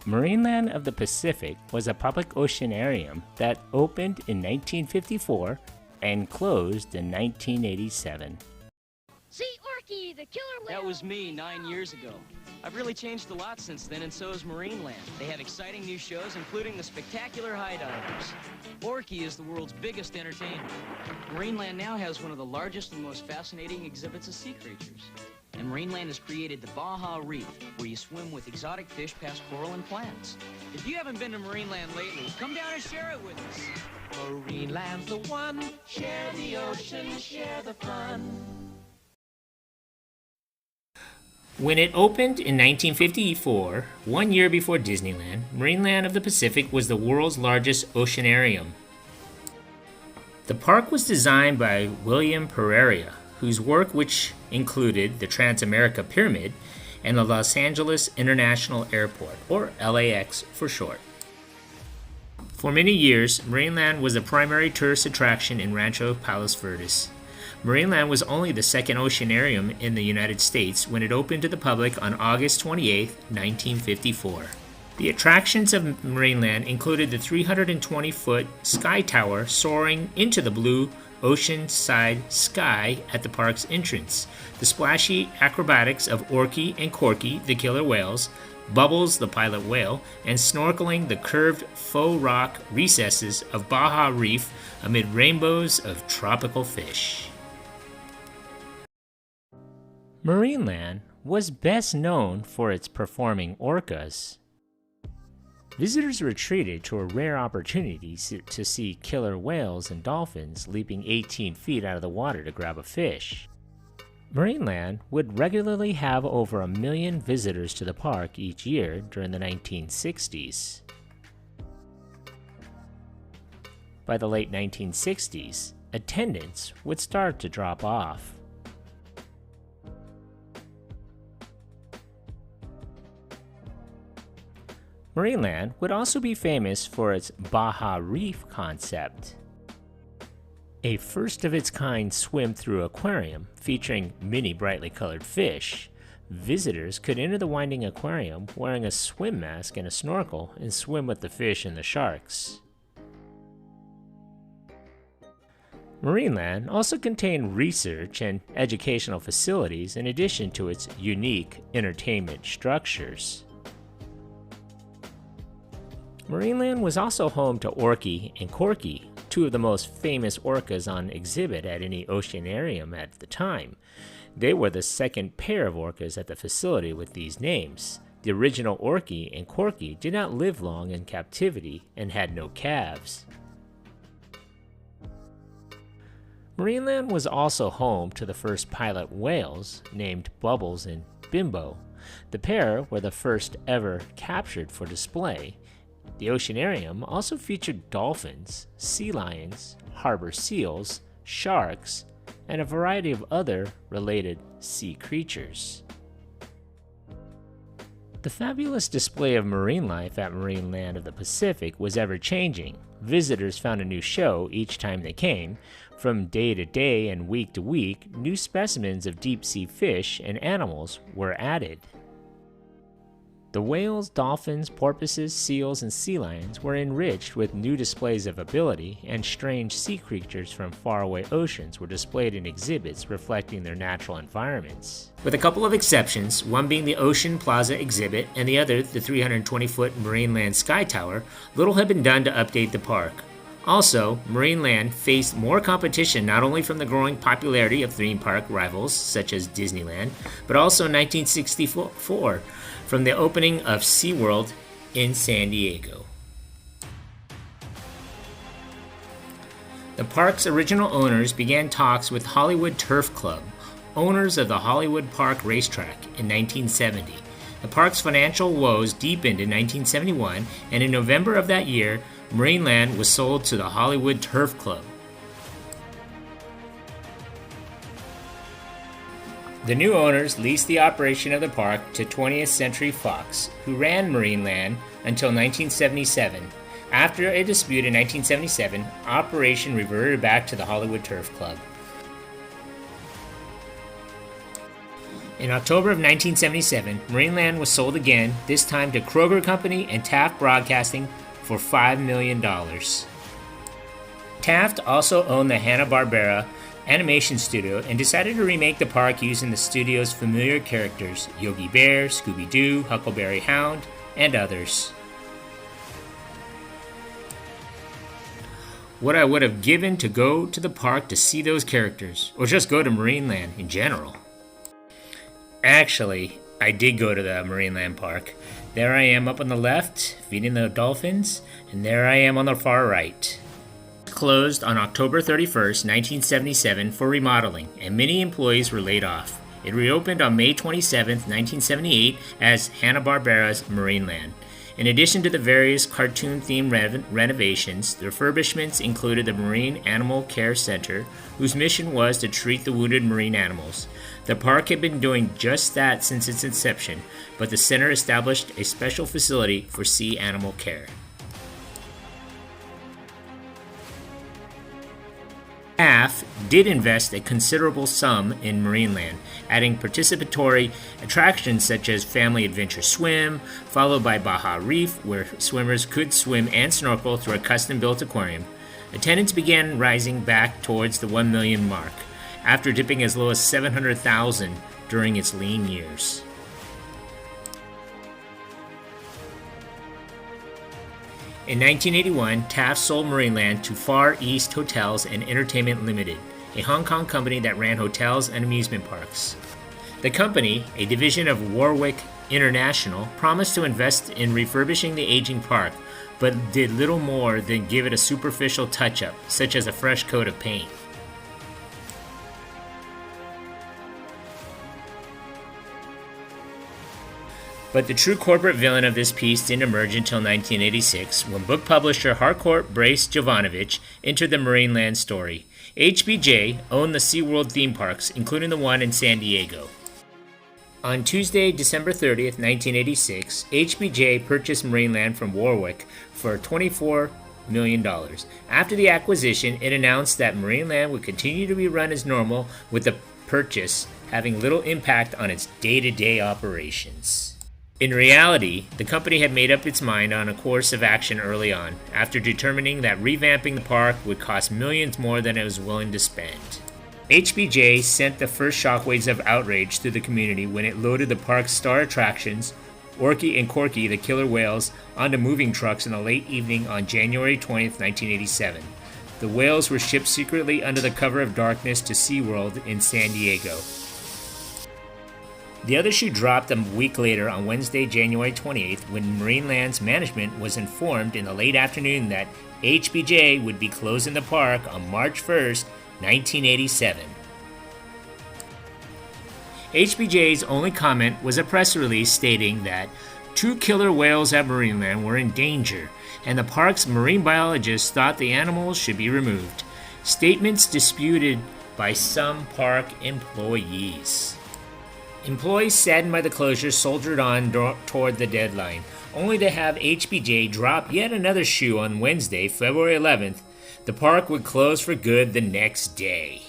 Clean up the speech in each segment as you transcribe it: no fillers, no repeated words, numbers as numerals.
Marineland of the Pacific was a public oceanarium that opened in 1954 and closed in 1987. See Orky, the killer whale. That was me 9 years ago. I've really changed a lot since then, and so has Marineland. They have exciting new shows, including the spectacular high divers. Orky is the world's biggest entertainer. Marineland now has one of the largest and most fascinating exhibits of sea creatures. And Marineland has created the Baja Reef, where you swim with exotic fish past coral and plants. If you haven't been to Marineland lately, come down and share it with us. Marineland's the one. Share the ocean, share the fun. When it opened in 1954, 1 year before Disneyland, Marineland of the Pacific was the world's largest oceanarium. The park was designed by William Pereira, whose work which included the Transamerica Pyramid and the Los Angeles International Airport, or LAX for short. For many years, Marineland was the primary tourist attraction in Rancho, Palos Verdes. Marineland was only the second oceanarium in the United States when it opened to the public on August 28, 1954. The attractions of Marineland included the 320-foot sky tower soaring into the blue ocean-side sky at the park's entrance, the splashy acrobatics of Orky and Corky, the killer whales, Bubbles, the pilot whale, and snorkeling the curved faux rock recesses of Baja Reef amid rainbows of tropical fish. Marineland was best known for its performing orcas. Visitors were treated to a rare opportunity to see killer whales and dolphins leaping 18 feet out of the water to grab a fish. Marineland would regularly have over 1 million visitors to the park each year during the 1960s. By the late 1960s, attendance would start to drop off. Marineland would also be famous for its Baja Reef concept, a first-of-its-kind swim-through aquarium featuring many brightly colored fish. Visitors could enter the winding aquarium wearing a swim mask and a snorkel and swim with the fish and the sharks. Marineland also contained research and educational facilities in addition to its unique entertainment structures. Marineland was also home to Orky and Corky, two of the most famous orcas on exhibit at any oceanarium at the time. They were the second pair of orcas at the facility with these names. The original Orky and Corky did not live long in captivity and had no calves. Marineland was also home to the first pilot whales named Bubbles and Bimbo. The pair were the first ever captured for display. The oceanarium also featured dolphins, sea lions, harbor seals, sharks, and a variety of other related sea creatures. The fabulous display of marine life at Marineland of the Pacific was ever-changing. Visitors found a new show each time they came. From day to day and week to week, new specimens of deep-sea fish and animals were added. The whales, dolphins, porpoises, seals, and sea lions were enriched with new displays of ability, and strange sea creatures from faraway oceans were displayed in exhibits reflecting their natural environments. With a couple of exceptions, one being the Ocean Plaza exhibit and the other the 320-foot Marineland Sky Tower, little had been done to update the park. Also, Marineland faced more competition not only from the growing popularity of theme park rivals such as Disneyland, but also in 1964 from the opening of SeaWorld in San Diego. The park's original owners began talks with Hollywood Turf Club, owners of the Hollywood Park Racetrack, in 1970. The park's financial woes deepened in 1971, and in November of that year, Marineland was sold to the Hollywood Turf Club. The new owners leased the operation of the park to 20th Century Fox, who ran Marineland until 1977. After a dispute in 1977, operation reverted back to the Hollywood Turf Club. In October of 1977, Marineland was sold again, this time to Kroger Company and Taft Broadcasting for $5 million. Taft also owned the Hanna-Barbera animation studio and decided to remake the park using the studio's familiar characters, Yogi Bear, Scooby-Doo, Huckleberry Hound, and others. What I would have given to go to the park to see those characters, or just go to Marineland in general. Actually, I did go to the Marineland Park. There I am up on the left, feeding the dolphins, and there I am on the far right. Closed on October 31st, 1977 for remodeling, and many employees were laid off. It reopened on May 27th, 1978 as Hanna-Barbera's Marineland. In addition to the various cartoon-themed renovations, the refurbishments included the Marine Animal Care Center, whose mission was to treat the wounded marine animals. The park had been doing just that since its inception, but the center established a special facility for sea animal care. Taft did invest a considerable sum in Marineland, adding participatory attractions such as Family Adventure Swim, followed by Baja Reef, where swimmers could swim and snorkel through a custom-built aquarium. Attendance began rising back towards the 1 million mark, after dipping as low as 700,000 during its lean years. In 1981, Taft sold Marineland to Far East Hotels and Entertainment Limited, a Hong Kong company that ran hotels and amusement parks. The company, a division of Warwick International, promised to invest in refurbishing the aging park, but did little more than give it a superficial touch-up, such as a fresh coat of paint. But the true corporate villain of this piece didn't emerge until 1986, when book publisher Harcourt Brace Jovanovich entered the Marineland story. HBJ owned the SeaWorld theme parks, including the one in San Diego. On Tuesday, December 30th, 1986, HBJ purchased Marineland from Warwick for $24 million. After the acquisition, it announced that Marineland would continue to be run as normal, with the purchase having little impact on its day-to-day operations. In reality, the company had made up its mind on a course of action early on, after determining that revamping the park would cost millions more than it was willing to spend. HBJ sent the first shockwaves of outrage through the community when it loaded the park's star attractions, Orky and Corky the killer whales, onto moving trucks in the late evening on January 20th, 1987. The whales were shipped secretly under the cover of darkness to SeaWorld in San Diego. The other shoe dropped a week later on Wednesday, January 28th, when Marineland's management was informed in the late afternoon that HBJ would be closing the park on March 1st, 1987. HBJ's only comment was a press release stating that 2 killer whales at Marineland were in danger, and the park's marine biologists thought the animals should be removed. Statements disputed by some park employees. Employees saddened by the closure soldiered on toward the deadline, only to have HBJ drop yet another shoe on Wednesday, February 11th. The park would close for good the next day.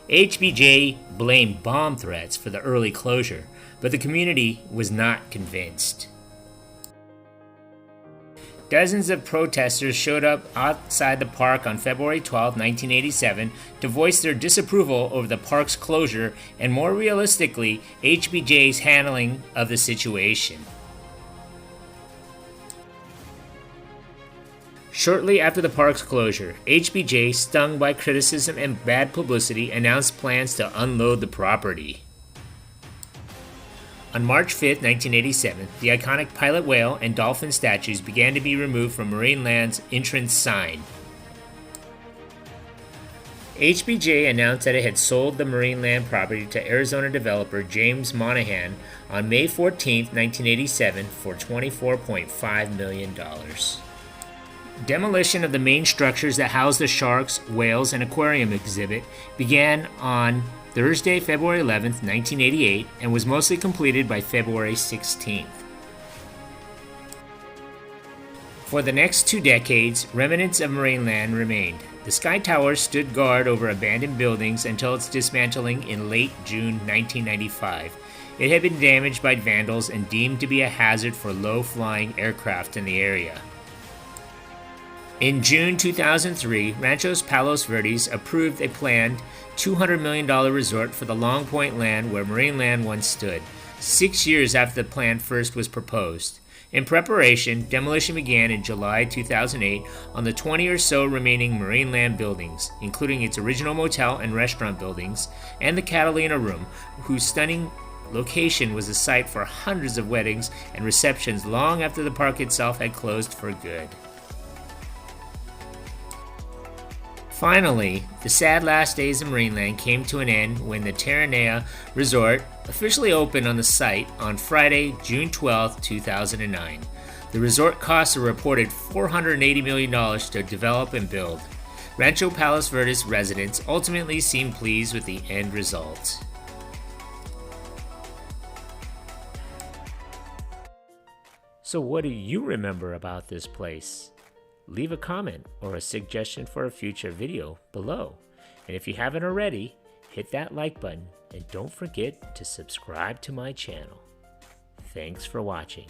HBJ blamed bomb threats for the early closure, but the community was not convinced. Dozens of protesters showed up outside the park on February 12, 1987, to voice their disapproval over the park's closure and, more realistically, HBJ's handling of the situation. Shortly after the park's closure, HBJ, stung by criticism and bad publicity, announced plans to unload the property. On March 5, 1987, the iconic pilot whale and dolphin statues began to be removed from Marineland's entrance sign. HBJ announced that it had sold the Marineland property to Arizona developer James Monahan on May 14, 1987 for $24.5 million. Demolition of the main structures that house the sharks, whales, and aquarium exhibit began on Thursday, February 11, 1988, and was mostly completed by February 16th. For the next 2 decades, remnants of Marineland remained. The Sky Tower stood guard over abandoned buildings until its dismantling in late June 1995. It had been damaged by vandals and deemed to be a hazard for low-flying aircraft in the area. In June 2003, Rancho's Palos Verdes approved a planned $200 million resort for the Long Point land where Marineland once stood, 6 years after the plan first was proposed. In preparation, demolition began in July 2008 on the 20 or so remaining Marineland buildings, including its original motel and restaurant buildings, and the Catalina Room, whose stunning location was a site for hundreds of weddings and receptions long after the park itself had closed for good. Finally, the sad last days of Marineland came to an end when the Terranea resort officially opened on the site on Friday, June 12, 2009. The resort costs a reported $480 million to develop and build. Rancho Palos Verdes residents ultimately seemed pleased with the end result. So what do you remember about this place? Leave a comment or a suggestion for a future video below. And if you haven't already, hit that like button and don't forget to subscribe to my channel. Thanks for watching.